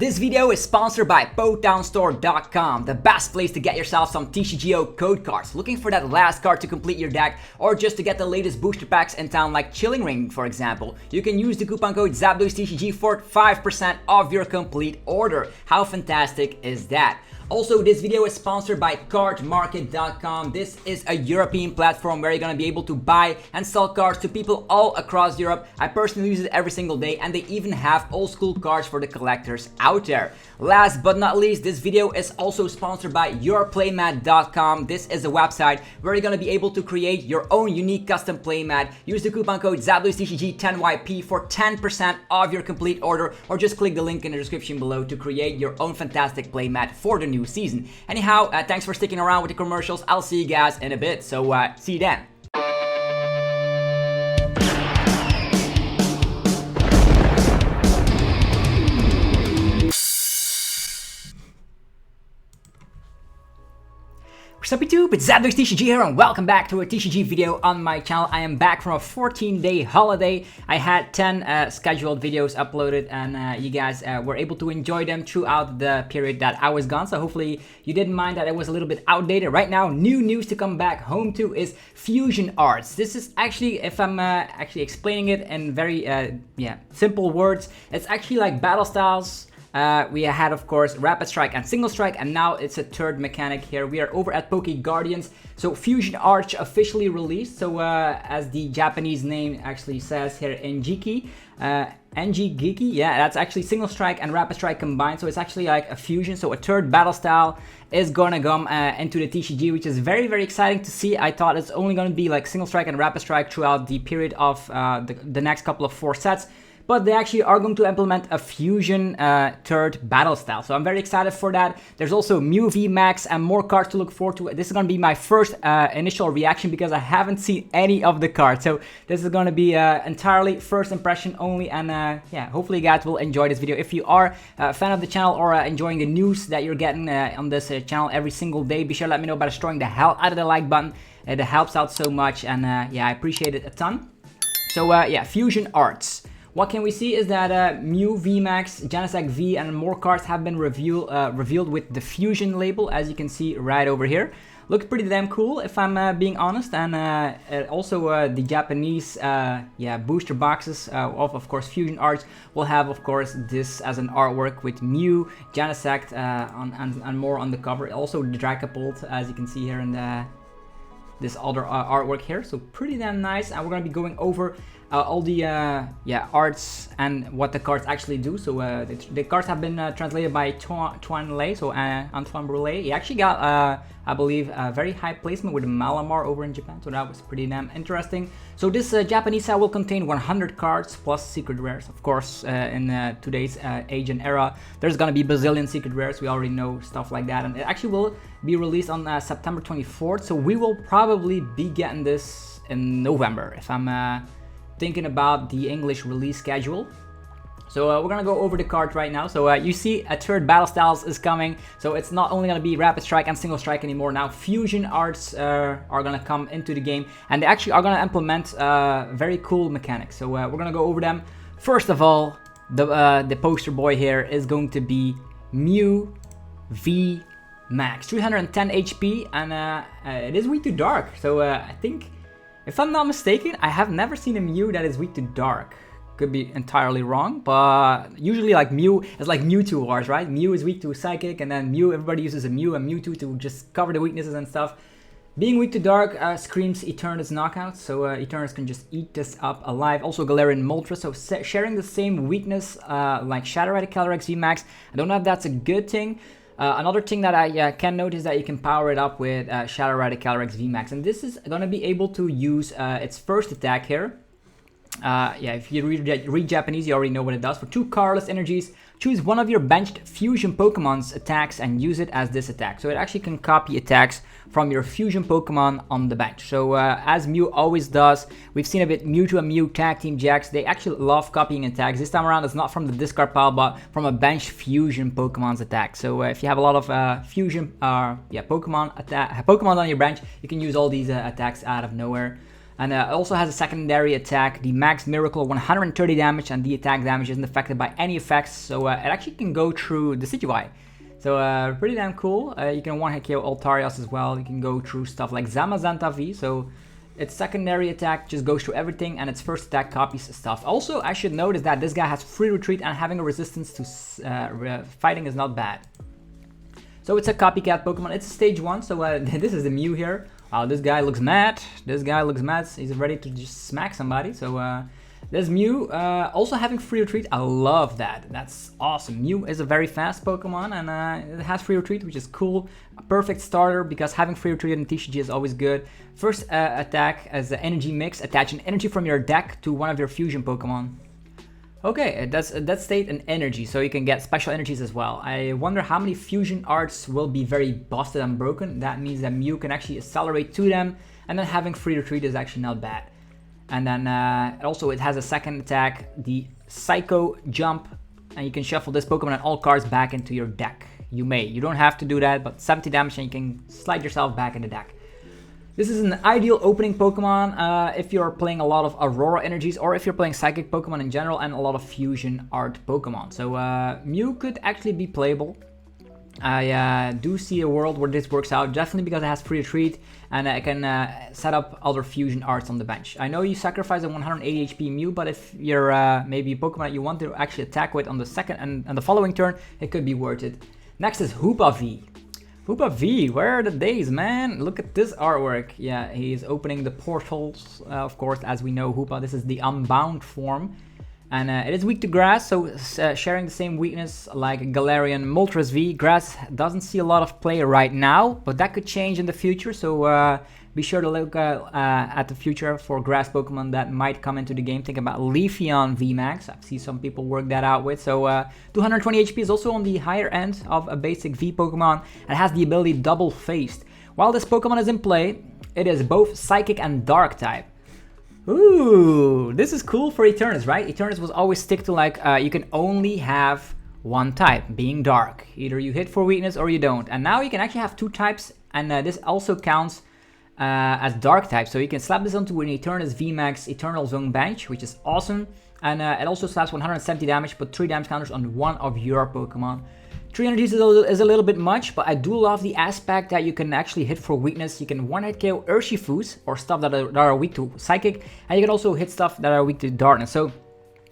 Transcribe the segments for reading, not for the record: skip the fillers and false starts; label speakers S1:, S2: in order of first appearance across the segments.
S1: This video is sponsored by PokedownStore.com, the best place to get yourself some TCGO code cards. Looking for that last card to complete your deck, or just to get the latest booster packs in town like Chilling Ring, for example. You can use the coupon code ZapDoesTCG for 5% off your complete order. How fantastic is that? Also, this video is sponsored by cardmarket.com. This is a European platform where you're gonna be able to buy and sell cards to people all across Europe. I personally use it every single day, and they even have old school cards for the collectors out there. Last but not least, this video is also sponsored by yourplaymat.com. This is a website where you're gonna be able to create your own unique custom playmat. Use the coupon code ZapDoesTCG10YP for 10% off your complete order, or just click the link in the description below to create your own fantastic playmat for the new season. Anyhow, thanks for sticking around with the commercials. I'll see you guys in a bit, so see you then. Sup YouTube, it's ZapDoesTCG here, and welcome back to a TCG video on my channel. I am back from a 14-day holiday. I had 10 scheduled videos uploaded, and you guys were able to enjoy them throughout the period that I was gone. So hopefully you didn't mind that it was a little bit outdated. Right now, new news to come back home to is Fusion Arts. This is actually, if I'm actually explaining it in very simple words, it's actually like battle styles. We had, of course, Rapid Strike and Single Strike, and now it's a third mechanic here. We are over at Poke Guardians. So Fusion Arts officially released. So as the Japanese name actually says here, Ngiki, yeah, that's actually Single Strike and Rapid Strike combined. So it's actually like a fusion. So a third battle style is gonna come into the TCG, which is very, very exciting to see. I thought it's only gonna be like Single Strike and Rapid Strike throughout the period of the next couple of 4 sets. But they actually are going to implement a fusion third battle style. So I'm very excited for that. There's also Mew VMAX and more cards to look forward to. This is going to be my first initial reaction because I haven't seen any of the cards. So this is going to be entirely first impression only. And yeah, hopefully you guys will enjoy this video. If you are a fan of the channel or enjoying the news that you're getting on this channel every single day, be sure to let me know by destroying the hell out of the like button. It helps out so much, and yeah, I appreciate it a ton. So yeah, Fusion Arts. What can we see is that Mew VMAX, Genesect V, and more cards have been revealed with the Fusion label, as you can see right over here. Looks pretty damn cool, if I'm being honest. And also the Japanese booster boxes of course, Fusion Arts will have, of course, this as an artwork with Mew, Genesect, and more on the cover. Also the Dragapult, as you can see here in this other artwork here. So pretty damn nice. And we're going to be going over all the arts and what the cards actually do. So the cards have been translated by Antoine Lay, so Antoine Brulé. He actually got, I believe, a very high placement with Malamar over in Japan, so that was pretty damn interesting. So this Japanese set will contain 100 cards plus secret rares. Of course, in today's age and era, there's gonna be bazillion secret rares. We already know stuff like that, and it actually will be released on September 24th. So we will probably be getting this in November, if I'm thinking about the English release schedule. So we're gonna go over the card right now. So you see a third battle styles is coming. So it's not only gonna be Rapid Strike and Single Strike anymore. Now Fusion Arts are gonna come into the game, and they actually are gonna implement very cool mechanics. So we're gonna go over them. First of all, the poster boy here is going to be Mew V Max, 310 HP, and it is weak to dark. So I think, if I'm not mistaken, I have never seen a Mew that is weak to dark. Could be entirely wrong, but usually like Mew is like Mewtwo Wars, right? Mew is weak to Psychic, and then Mew, everybody uses a Mew and Mewtwo to just cover the weaknesses and stuff. Being weak to dark screams Eternus knockout, so Eternus can just eat this up alive. Also Galarian Moltres, so sharing the same weakness like Shadow Red Calyrex VMAX. I don't know if that's a good thing. Another thing that I can note is that you can power it up with Shadow Red Calyrex VMAX, and this is going to be able to use its first attack here. Yeah, if you read Japanese, you already know what it does. For 2 colorless energies, choose one of your benched fusion Pokemon's attacks and use it as this attack. So it actually can copy attacks from your fusion Pokemon on the bench. So as Mew always does, we've seen a bit Mewtwo and Mew tag team Jacks. They actually love copying attacks. This time around, it's not from the discard pile, but from a bench fusion Pokemon's attack. So if you have a lot of fusion Pokemon on your bench, you can use all these attacks out of nowhere. And it also has a secondary attack, the Max Miracle, 130 damage, and the attack damage isn't affected by any effects, so it actually can go through the Decidueye. So pretty damn cool. You can one-hit KO Altarios as well. You can go through stuff like Zamazenta V, so its secondary attack just goes through everything, and its first attack copies stuff. Also, I should notice that this guy has free retreat, and having a resistance to fighting is not bad. So it's a copycat Pokemon. It's a stage 1, so this is the Mew here. Wow, this guy looks mad. This guy looks mad. He's ready to just smack somebody. So there's Mew. Also having free retreat. I love that. That's awesome. Mew is a very fast Pokemon, and it has free retreat, which is cool. A perfect starter because having free retreat in TCG is always good. First attack as an energy mix. Attach an energy from your deck to one of your fusion Pokemon. Okay, that state an energy, so you can get special energies as well. I wonder how many fusion arts will be very busted and broken. That means that Mew can actually accelerate to them, and then having free retreat is actually not bad. And then also it has a second attack, the Psycho Jump, and you can shuffle this Pokemon and all cards back into your deck. You may, you don't have to do that, but 70 damage and you can slide yourself back in the deck. This is an ideal opening Pokemon if you're playing a lot of Aurora energies, or if you're playing Psychic Pokemon in general and a lot of Fusion Art Pokemon. So Mew could actually be playable. I do see a world where this works out, definitely because it has free retreat, and I can set up other Fusion Arts on the bench. I know you sacrifice a 180 HP Mew, but if you're maybe a Pokemon that you want to actually attack with on the second and the following turn, it could be worth it. Next is Hoopa V. Hoopa V, where are the days, man? Look at this artwork. Yeah, he's opening the portals, of course, as we know Hoopa. This is the Unbound form. And it is weak to Grass, so sharing the same weakness like Galarian Moltres V. Grass doesn't see a lot of play right now, but that could change in the future. So be sure to look at the future for Grass Pokemon that might come into the game. Think about Leafeon VMAX. I've seen some people work that out with. So 220 HP is also on the higher end of a basic V Pokemon. It has the ability Double Faced. While this Pokemon is in play, it is both Psychic and Dark type. Ooh, this is cool for Eternus, right? Eternus was always stick to like, you can only have one type, being Dark. Either you hit for weakness or you don't. And now you can actually have two types, and this also counts as Dark type. So you can slap this onto an Eternus VMAX Eternal Zone bench, which is awesome. And it also slaps 170 damage, but 3 damage counters on one of your Pokemon. 3 energies is a little bit much, but I do love the aspect that you can actually hit for weakness. You can one-hit KO Urshifus, or stuff that are weak to Psychic, and you can also hit stuff that are weak to Darkness. So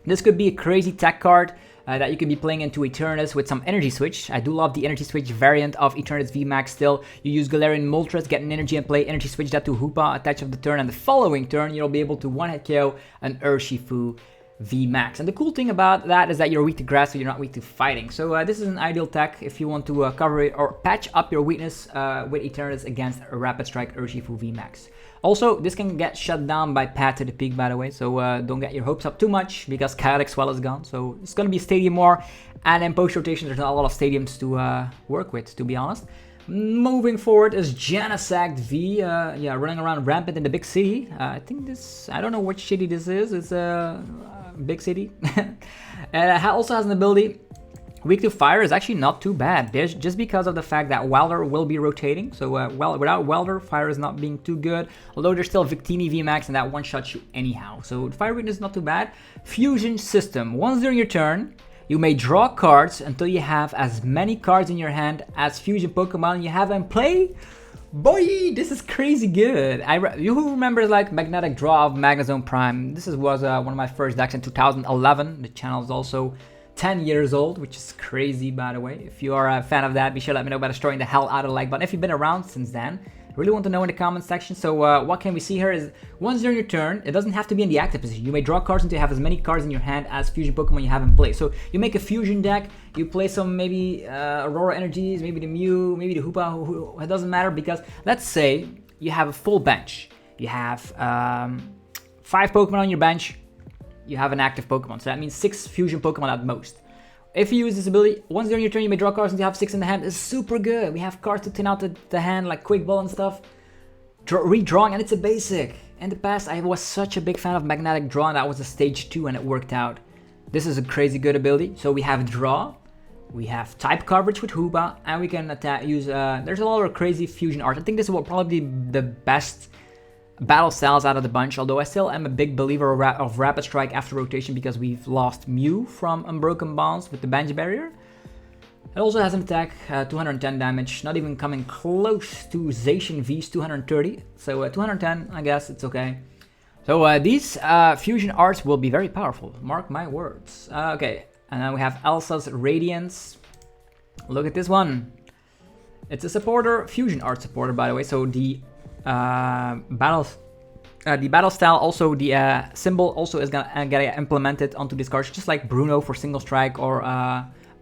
S1: this could be a crazy tech card that you could be playing into Eternus with some Energy Switch. I do love the Energy Switch variant of Eternus VMAX still. You use Galarian Moltres, get an energy and play, Energy Switch that to Hoopa, attach of the turn, and the following turn you'll be able to one-hit KO an Urshifu VMAX. And the cool thing about that is that you're weak to Grass, so you're not weak to fighting. So this is an ideal tech if you want to cover it or patch up your weakness with Eternus against a Rapid Strike Urshifu VMAX. Also, this can get shut down by Path to the Peak, by the way, so don't get your hopes up too much because Chaotic Swell is gone. So it's going to be Stadium more, and in post-rotation there's not a lot of stadiums to work with, to be honest. Moving forward is Genesect V, yeah, running around rampant in the big city. I think this, I don't know which city this is, it's a big city. And it also has an ability, weak to fire is actually not too bad. There's just because of the fact that Welder will be rotating. So well, without Welder, fire is not being too good. Although there's still Victini VMAX and that one-shots you anyhow. So fire weakness is not too bad. Fusion System, once during your turn, you may draw cards until you have as many cards in your hand as Fusion Pokemon you have in play. Boy, this is crazy good. You remember like Magnetic Draw of Magnezone Prime? This was one of my first decks in 2011. The channel is also 10 years old, which is crazy, by the way. If you are a fan of that, be sure to let me know by destroying the hell out of the like button. If you've been around since then, I really want to know in the comment section. So what can we see here is once during your turn, it doesn't have to be in the active position. You may draw cards until you have as many cards in your hand as Fusion Pokemon you have in play. So you make a Fusion deck, you play some maybe Aurora Energies, maybe the Mew, maybe the Hoopa, it doesn't matter, because let's say you have a full bench. You have 5 Pokemon on your bench, you have an active Pokemon. So that means 6 Fusion Pokemon at most. If you use this ability, once during your turn you may draw cards until you have 6 in the hand. It's super good. We have cards to thin out the hand like Quick Ball and stuff. Redrawing, and it's a basic. In the past I was such a big fan of Magnetic Draw, and that was a stage 2 and it worked out. This is a crazy good ability. So we have Draw, we have type coverage with Hoopa, and we can use, there's a lot of crazy Fusion art. I think this will probably be the best battle styles out of the bunch, although I still am a big believer of Rapid Strike after rotation because we've lost Mew from Unbroken Bonds with the Banji Barrier. It also has an attack, 210 damage, not even coming close to Zacian V's 230. So 210, I guess it's okay. So these Fusion Arts will be very powerful, mark my words. Okay, and then we have Elsa's Radiance. Look at this one. It's a supporter, Fusion Art supporter, by the way. So the battle style, also the symbol, also is gonna get implemented onto this card, just like Bruno for single strike or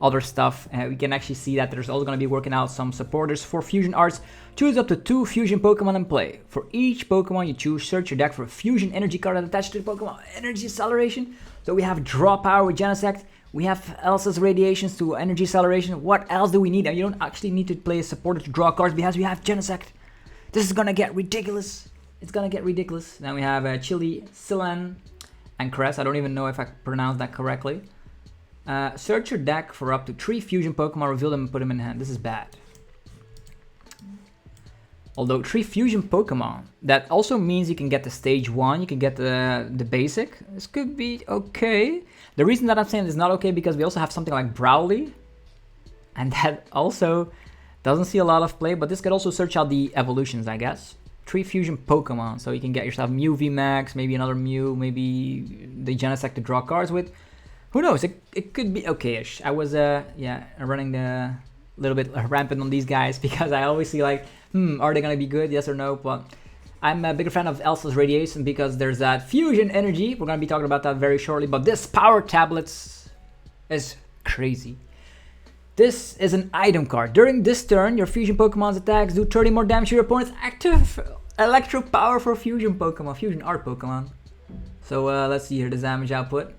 S1: other stuff. We can actually see that there's also going to be working out some supporters for Fusion Arts. Choose up to 2 Fusion Pokemon and play. For each Pokemon you choose, search your deck for a Fusion Energy card attached to the Pokemon. Energy Acceleration. So we have Draw Power with Genesect. We have Elsa's Radiations to Energy Acceleration. What else do we need? And you don't actually need to play a supporter to draw cards because we have Genesect. This is going to get ridiculous. It's going to get ridiculous. Then we have Chili, Silan, and Cress. I don't even know if I pronounced that correctly. Search your deck for up to 3 Fusion Pokemon, reveal them and put them in hand. This is bad. Although 3 Fusion Pokemon, that also means you can get the stage 1, you can get the basic. This could be okay. The reason that I'm saying it's not okay because we also have something like Brawly. And that also doesn't see a lot of play, but this could also search out the evolutions, I guess. 3 Fusion Pokemon, so you can get yourself Mew VMAX, maybe another Mew, maybe the Genesect to draw cards with. Who knows? It could be okay-ish. I was running the little bit rampant on these guys because I always see like, are they gonna be good? Yes or no? But I'm a bigger fan of Elsa's Radiation because there's that Fusion Energy. We're gonna be talking about that very shortly. But this Power Tablets is crazy. This is an item card. During this turn, your Fusion Pokemon's attacks do 30 more damage to your opponent's active Electro Power for Fusion Pokemon, Fusion Art Pokemon. So let's see here the damage output.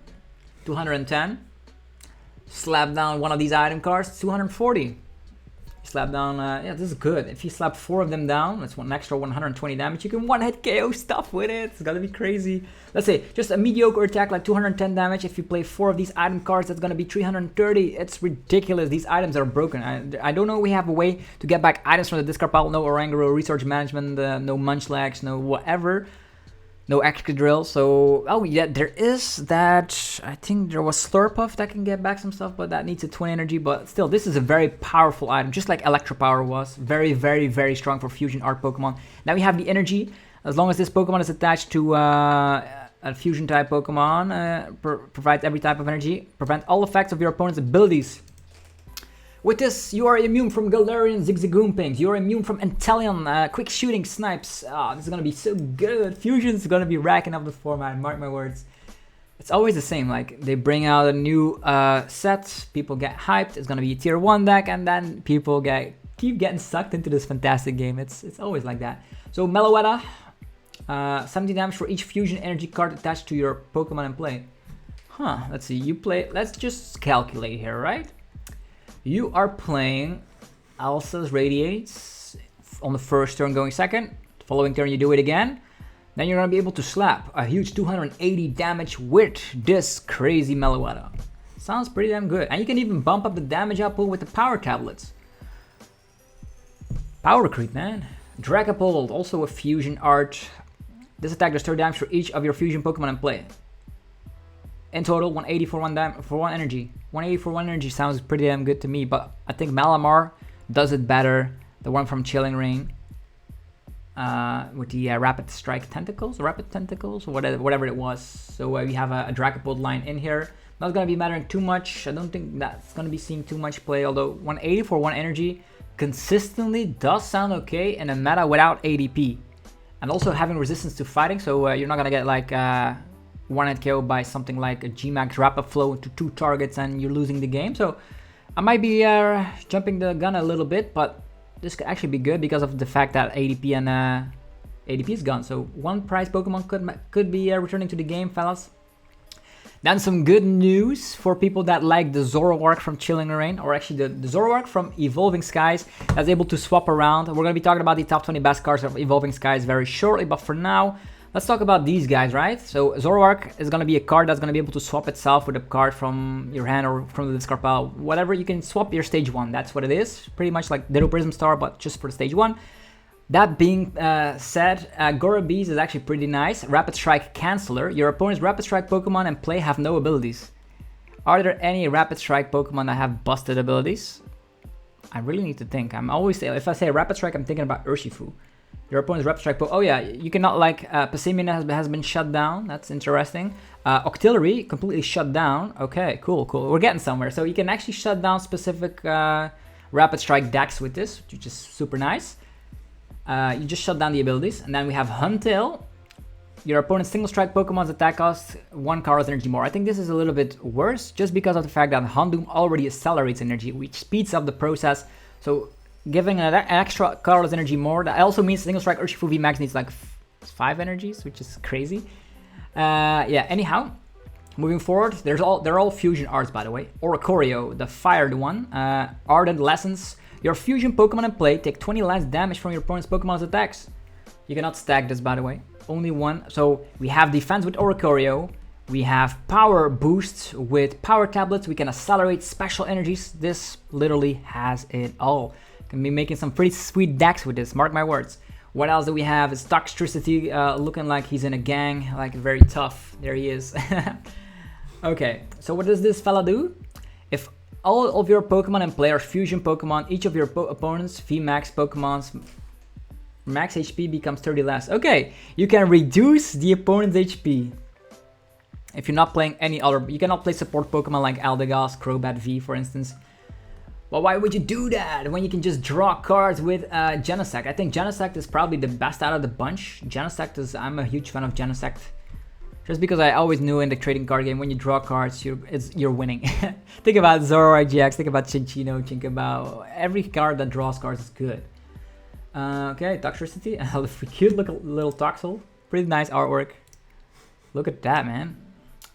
S1: 210. Slap down one of these item cards, 240. Slap down, yeah, this is good. If you slap 4 of them down, that's an extra 120 damage. You can one-hit KO stuff with it. It's gonna be crazy. Let's say just a mediocre attack like 210 damage. If you play 4 of these item cards, that's gonna be 330. It's ridiculous. These items are broken. I don't know. We have a way to get back items from the discard pile. No Oranguru, Research Management, no Munchlax, no whatever. No Excadrill, so, oh yeah, there is that, I think there was Slurpuff that can get back some stuff, but that needs a twin energy, but still, this is a very powerful item, just like Electro Power was, very, very, very strong for Fusion Art Pokemon. Now we have the energy, as long as this Pokemon is attached to a Fusion type Pokemon, provides every type of energy, prevent all effects of your opponent's abilities. With this, you are immune from Galarian Zigzagoompings, you are immune from Inteleon, Quick Shooting Snipes. Oh, this is gonna be so good. Fusion's gonna be racking up the format, mark my words. It's always the same, like, they bring out a new set, people get hyped, it's gonna be a tier 1 deck, and then people keep getting sucked into this fantastic game. It's always like that. So, Meloetta, 70 damage for each Fusion Energy card attached to your Pokemon in play. Huh, let's see, let's just calculate here, right? You are playing Elsa's Radiates on the first turn going second. The following turn you do it again. Then you're going to be able to slap a huge 280 damage with this crazy Meloetta. Sounds pretty damn good. And you can even bump up the damage output with the Power Tablets. Power creep, man. Dragapult, also a Fusion Art. This attack does 30 damage for each of your Fusion Pokemon in play. In total, 180 for one energy. 180 for 1 energy sounds pretty damn good to me, but I think Malamar does it better. The one from Chilling Reign. With the Rapid Strike Tentacles, or whatever it was. So we have a Dragapult line in here. Not going to be mattering too much. I don't think that's going to be seeing too much play, although 180 for 1 energy consistently does sound okay in a meta without ADP. And also having resistance to fighting, so you're not going to get like... one-hit KO by something like a G-Max Rapid Flow to 2 targets and you're losing the game. So I might be jumping the gun a little bit, but this could actually be good because of the fact that ADP and ADP is gone. So 1 prize Pokemon could be returning to the game, fellas. Then some good news for people that like the Zoroark from Chilling Reign, or actually the Zoroark from Evolving Skies that's able to swap around. We're going to be talking about the top 20 best cards of Evolving Skies very shortly, but for now, let's talk about these guys, right? So Zoroark is going to be a card that's going to be able to swap itself with a card from your hand or from the discard pile. Whatever, you can swap your stage 1. That's what it is. Pretty much like Ditto Prism Star, but just for stage 1. That being said, Gorabees is actually pretty nice. Rapid Strike Canceller. Your opponent's Rapid Strike Pokemon in play have no abilities. Are there any Rapid Strike Pokemon that have busted abilities? I really need to think. I'm always, if I say Rapid Strike, I'm thinking about Urshifu. Your opponent's Rapid Strike Pokemon. Oh yeah, you cannot like, Passimian has been shut down. That's interesting. Octillery, completely shut down. Okay, cool. We're getting somewhere. So you can actually shut down specific Rapid Strike decks with this, which is super nice. You just shut down the abilities. And then we have Huntail. Your opponent's single strike Pokemon's attack costs 1 Carlos energy more. I think this is a little bit worse just because of the fact that Houndoom already accelerates energy, which speeds up the process. So giving an extra Carlos energy more, that also means single strike Urshifu VMAX needs like 5 energies, which is crazy. Yeah, anyhow, moving forward, they're all fusion arts, by the way. Oricorio, the fired one. Ardent Lessons. Your fusion Pokemon in play take 20 less damage from your opponent's Pokemon's attacks. You cannot stack this, by the way. Only one. So we have defense with Oricorio. We have power boosts with power tablets. We can accelerate special energies. This literally has it all. Can be making some pretty sweet decks with this, mark my words. What else do we have? Is Toxtricity, looking like he's in a gang, like very tough. There he is. Okay, so what does this fella do? If all of your Pokemon in play are fusion Pokemon, each of your opponent's VMAX Pokemon's max HP becomes 30 less. Okay, you can reduce the opponent's HP. If you're not playing any other, you cannot play support Pokemon like Eldegoss, Crobat V, for instance. But why would you do that when you can just draw cards with Genesect? I think Genesect is probably the best out of the bunch. Genesect is, I'm a huge fan of Genesect. Just because I always knew in the trading card game, when you draw cards, you're winning. Think about Zoro RGX, think about Chinchino, think about every card that draws cards is good. Okay, Toxtricity, cute little Toxel. Pretty nice artwork. Look at that, man.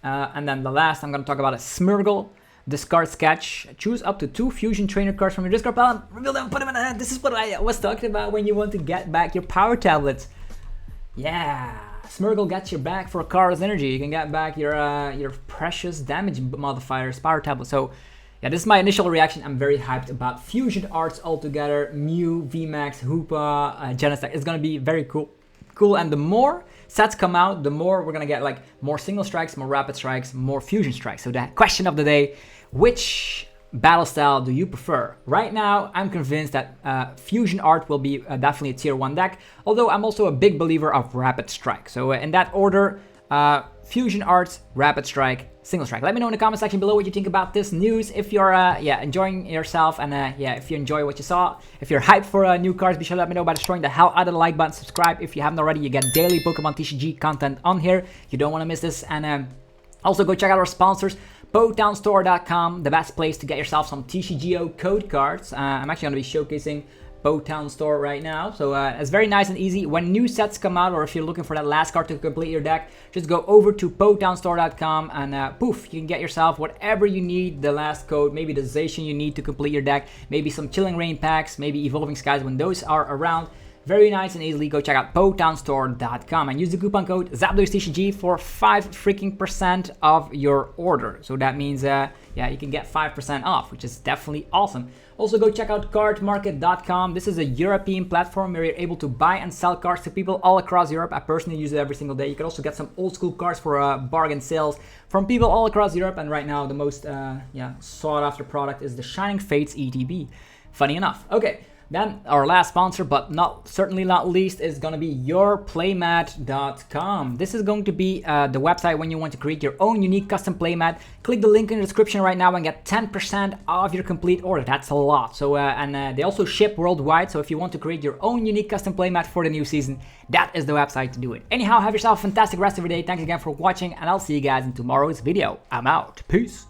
S1: And then the last I'm going to talk about is Smeargle. Discard Sketch. Choose up to 2 Fusion Trainer cards from your discard pile. Reveal them, put them in the hand. This is what I was talking about when you want to get back your power tablets. Yeah. Smeargle gets you back for Carlos energy. You can get back your precious damage modifiers, power tablet. So yeah, this is my initial reaction. I'm very hyped about Fusion Arts altogether. Mew, VMAX, Hoopa, Genesect. It's gonna be very cool. And the more sets come out, the more we're gonna get like more single strikes, more rapid strikes, more fusion strikes. So the question of the day, which battle style do you prefer? Right now, I'm convinced that Fusion Art will be definitely a tier 1 deck, although I'm also a big believer of Rapid Strike. So in that order, Fusion Arts, Rapid Strike, Single Strike. Let me know in the comment section below what you think about this news. If you're enjoying yourself, and if you enjoy what you saw, if you're hyped for new cards, be sure to let me know by destroying the hell out of the like button. Subscribe if you haven't already. You get daily Pokemon TCG content on here. You don't want to miss this. And also go check out our sponsors, BowtownStore.com, the best place to get yourself some TCGO code cards. I'm actually going to be showcasing Bowtown Store right now, so it's very nice and easy. When new sets come out, or if you're looking for that last card to complete your deck, just go over to BowtownStore.com and poof, you can get yourself whatever you need, the last code, maybe the Zacian you need to complete your deck, maybe some Chilling Rain packs, maybe Evolving Skies when those are around. Very nice and easily. Go check out BowtownStore.com and use the coupon code ZapDoesTCG for 5% of your order. So that means, yeah, you can get 5% off, which is definitely awesome. Also, go check out cardmarket.com. This is a European platform where you're able to buy and sell cards to people all across Europe. I personally use it every single day. You can also get some old school cards for bargain sales from people all across Europe. And right now, the most sought after product is the Shining Fates ETB. Funny enough. Okay. Then our last sponsor, but certainly not least, is going to be yourplaymat.com. This is going to be the website when you want to create your own unique custom playmat. Click the link in the description right now and get 10% off your complete order. That's a lot. So and they also ship worldwide. So if you want to create your own unique custom playmat for the new season, that is the website to do it. Anyhow, have yourself a fantastic rest of your day. Thanks again for watching, and I'll see you guys in tomorrow's video. I'm out. Peace.